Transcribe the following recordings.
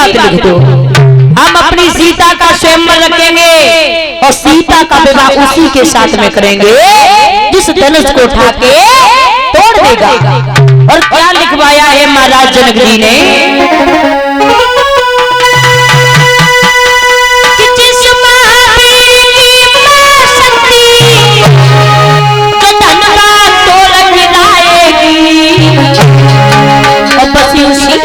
बात लिख दो, हम अपनी सीता का स्वयंवर रखेंगे और सीता का विवाह उसी के साथ में करेंगे जिस धनुष को उठा के तोड़ देगा। और क्या लिखवाया है महाराज जनक जी ने,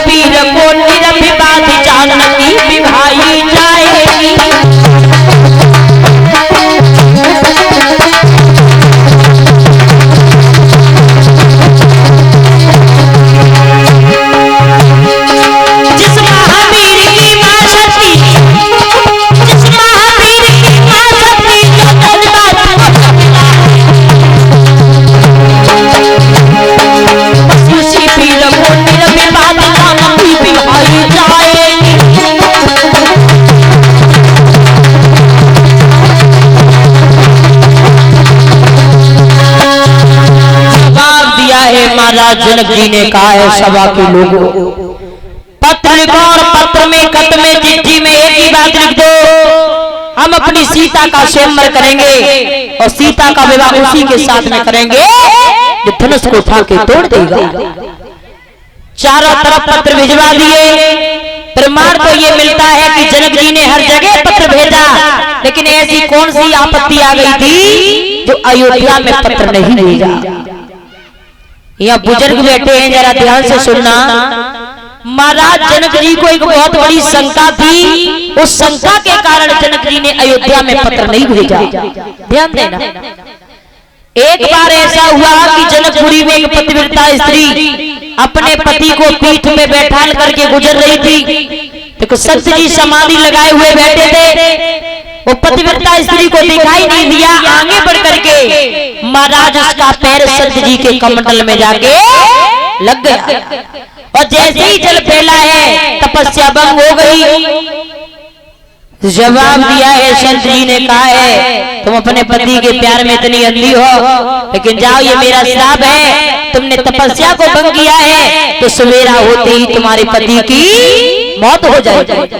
पीर को निरभिवाद जानकी विभाई जाएगी। जिस महावीर की मां शक्ति, जिस महावीर की मां शक्ति जो उसी पीर को निरभिवाद जानकी विभाई जाएगी। जवाब दिया है महाराज जनक जी ने, कहा है सभा के लोगों, पत्र लिखो और पत्र में खत में चिट्ठी में एक ही बात लिख दो, हम अपनी सीता का स्वयंवर करेंगे और सीता का विवाह उसी के साथ में करेंगे जो धनुष को उठा के तोड़ देगा। चारों तरफ पत्र भिजवा दिए। प्रमाण तो ये मिलता है कि जनक जी ने हर जगह पत्र भेजा, लेकिन ऐसी कौन सी आपत्ति आ गई थी जो अयोध्या में पत्र नहीं भेजा। यहाँ बुजुर्ग बैठे हैं, जरा ध्यान से सुनना। महाराज जनक जी को एक बहुत बड़ी शंका थी, उस शंका के कारण जनक जी ने अयोध्या में पत्र नहीं भेजा। ध्यान देना, एक बार ऐसा हुआ कि जनकपुरी में एक पतिव्रता स्त्री अपने पति को पीठ में बैठाल करके गुजर रही थी। तो संत जी समाधि लगाए हुए बैठे थे, वो पतिव्रता स्त्री को दिखाई नहीं दिया। आगे बढ़ करके महाराज उसका पैर संत जी के कमंडल में जाके लग गया और जैसे ही जल फैला है तपस्या भंग हो गई। जवाब दिया है संत जी ने, कहा है तुम अपने पति के प्यार में इतनी अंधी हो, लेकिन जाओ ये मेरा श्राप है, तुमने तपस्या को भंग किया है तो सवेरा होते ही तुम्हारे पति की मौत हो जाएगी।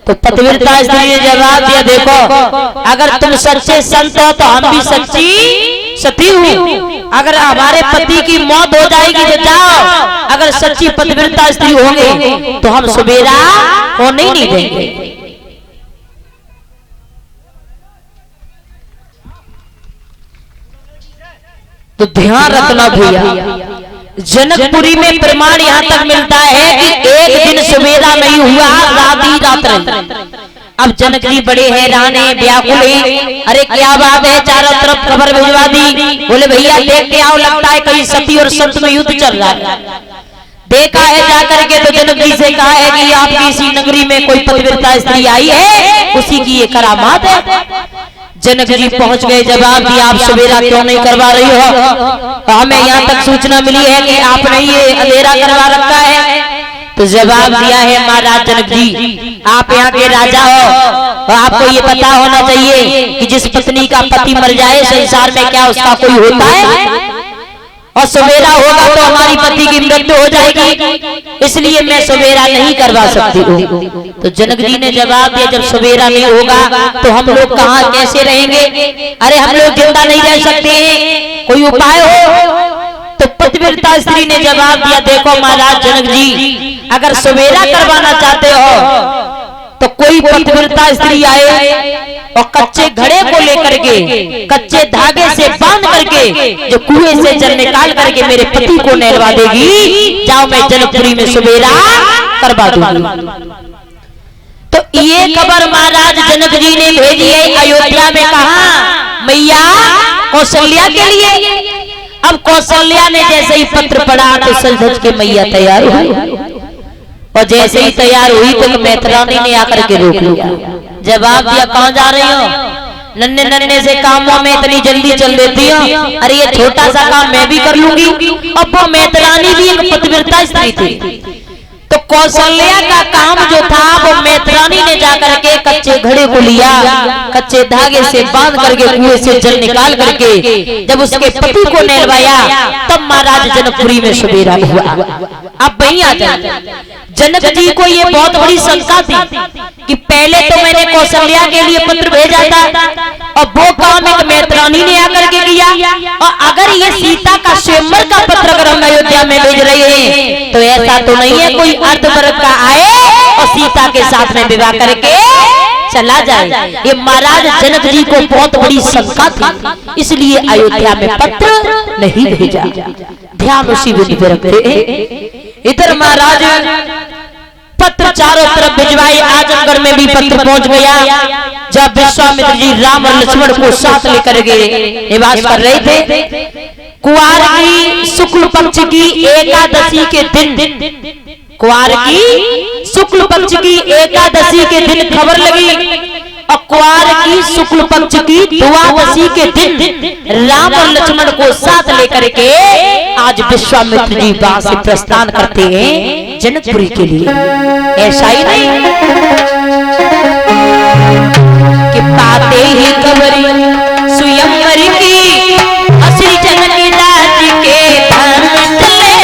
तो पतिव्रता स्त्री ने जवाब दिया, देखो अगर तुम सच्चे संत हो तो हम भी सच्ची सती हूँ, अगर हमारे पति की मौत हो जाएगी तो जाओ, अगर सच्ची पतिव्रता स्त्री होंगे तो हम सवेरा होने ही नहीं देंगे। तो ध्यान रखना भैया, जनकपुरी में प्रमाण यहाँ तक मिलता है कि एक दिन सवेरा नहीं हुआ, रात ही रात रही। अब जनक जी बड़े हैरान है, व्याकुल है, अरे क्या बात है, चारों तरफ खबर भिजवा दी। बोले भैया देख के आओ, लगता है कहीं सती और संत में युद्ध चल रहा है। देखा है जाकर के तो जनक जी से कहा है कि आपकी इसी नगरी में कोई पतिव्रता स्त्री आई है, उसी की ये करामात है। जनक जी पहुंच गए, जवाब दिया आप सवेरा क्यों नहीं करवा रही हो, हमें यहाँ तक सूचना मिली है कि आपने ये अंधेरा करवा रखा है। तो जवाब दिया है महाराज जनक जी, आप यहाँ के राजा हो और आपको ये पता होना चाहिए कि जिस पत्नी का पति मर जाए संसार में क्या उसका कोई होता है, और सवेरा होगा तो हमारी पति की मृत्यु हो जाएगी, इसलिए मैं सवेरा नहीं करवा सकती हूँ। तो जनक जी ने जवाब दिया, जब सवेरा नहीं होगा तो हम लोग कहाँ कैसे रहेंगे, अरे हम लोग जिंदा नहीं रह सकते हैं, कोई उपाय हो। तो पतिव्रता स्त्री ने जवाब दिया, देखो महाराज जनक जी, अगर सवेरा करवाना चाहते हो तो कोई पतिव्रता स्त्री आए और कच्चे घड़े को लेकर के कच्चे धागे से बांध करके जो कुएं से जल निकाल करके मेरे पति को नहलवा देगी, जाओ मैं जनकपुरी में सवेरा करवा दूंगी। तो ये खबर महाराज जनक जी ने भेजी है अयोध्या में, कहा मैया कौशल्या के लिए। अब कौशल्या ने जैसे ही पत्र पढ़ा तो सज धज के मैया तैयार हुई, और जैसे ही तैयार हुई तो मैत्रानी ने आकर के रोक लिया। जवाब दिया, कहाँ जा रही हो, नन्हे नन्हे से कामों में इतनी जल्दी चल देती हो, अरे ये छोटा सा काम मैं भी कर लूंगी। अब वो मैत्रानी भी एक पतिव्रता स्त्री थी, तो कौशल्या का काम जो था वो मैत्रानी ने जाकर के कच्चे घड़े को लिया, कच्चे धागे से बांध करके कुएं से जल निकाल करके जब उसके पति को नहलवाया, तब महाराज जनकपुरी में सवेरा हुआ। अब वहीं आ जाए, जनक जी को ये बहुत बड़ी शंका थी कि पहले तो मैंने कौशल्या के लिए पत्र भेजा था और वो काम एक मैत्रानी ने आकर के किया, और अगर ये सीता का स्वयंवर का पत्र अगर हम अयोध्या में भेज रहे हैं तो ऐसा तो नहीं है कोई अर्धवर्ग का आए और सीता के साथ में विवाह करके चला जाए। ये महाराज जनक जी को बहुत बड़ी शंका थी, इसलिए अयोध्या में पत्र नहीं भेजा। ध्यान उसी विधि पे रखते। इधर महाराज पत्र चारों तरफ भिजवाए, आजमगढ़ में भी पत्र पहुंच गया। जब विश्वामित्र जी राम और लक्ष्मण को साथ लेकर गए निवास कर रहे थे, कुआर की शुक्ल पक्ष की एकादशी के दिन, कुआर की शुक्ल पक्ष की एकादशी के दिन खबर लगी, और कुआर की शुक्ल पक्ष की द्वादशी के दिन राम और लक्ष्मण को साथ लेकर के आज विश्वामित्र जी वहां से प्रस्थान करते हैं जनकपुरी के लिए। ऐसा ही नहीं कि पाते ही खबर स्वयंवर की असली जनक राज के धाम चले,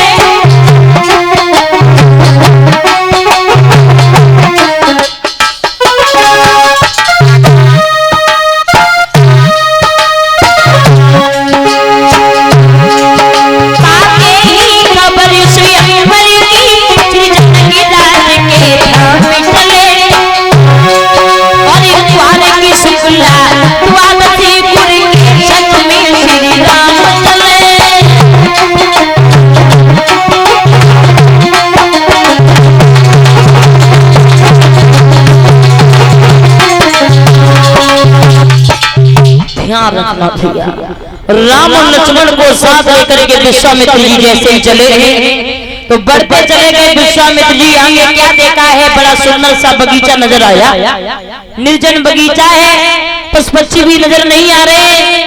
रखना भैया। राम और लक्ष्मण को साथ लेकर के विश्वामित्र जी जैसे ही चले हैं तो बढ़ते चले गए। विश्वामित्र जी आगे क्या देखा है, बड़ा सुंदर सा बगीचा नजर आया, निर्जन बगीचा है, पशु पक्षी भी नजर नहीं आ रहे,